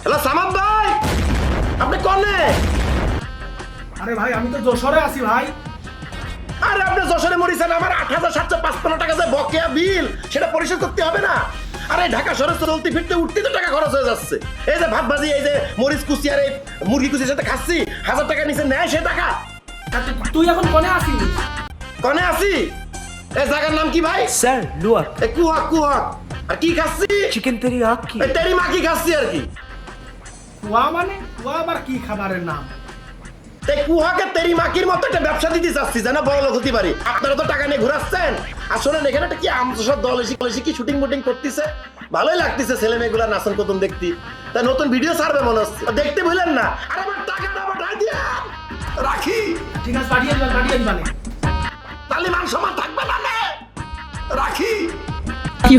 Hello Samad ভাই, আপনি কোনে? আরে ভাই আমি তো যশোরে আছি ভাই। আরে আপনি যশোরে মরিছেন, আমার ৮,৭৫৫ টাকা যে বকেয়া বিল সেটা পরিশোধ করতে হবে না? আরে ঢাকা শহরে চলতে ফিরতে উঠতে তো টাকা খরচ হয়ে যাচ্ছে। এই যে ভাত ভাজি, এই যে মরিচ কুচি আর এই মুরগি কুচির সাথে খাচ্ছি, ১,০০০ টাকা নিচে নেয় সে টাকা। তুই এখন কোনে আছিস? কনে আছি? এই জায়গার নাম কি ভাই? স্যার লুয়াক এই কুহাক কুহাক। আর কি খাচ্ছি? Chicken teriyaki. এই তেরি মাখি খাচ্ছি আর কি। কুয়া মানে কুয়া আবার কি খাবারের নাম? এই কুহাকে তেরি মাখির মতো একটা ব্যবসা দিতে চাচ্ছি, যেন বড় লোক হতে পারি। আপনারা তো টাকা নিয়ে ঘুরাচ্ছেন। আর শোনেন, এখানে একটা কি আমসব দল এসে কি শুটিং মুটিং করতেছে, ভালোই লাগতেছে। ছেলে মেয়েগুলা নাচন কতন দেখতে, তাই নতুন ভিডিও ছাড়বে মনে হচ্ছে, দেখতে ভুলেন না। আর আমার টাকাটা পাঠাই দিয়া রাখি। ঠিক আছে, পাঠিয়ে দিবেন। তাহলে মান সম্মান থাকবে না রে? রাখি। কি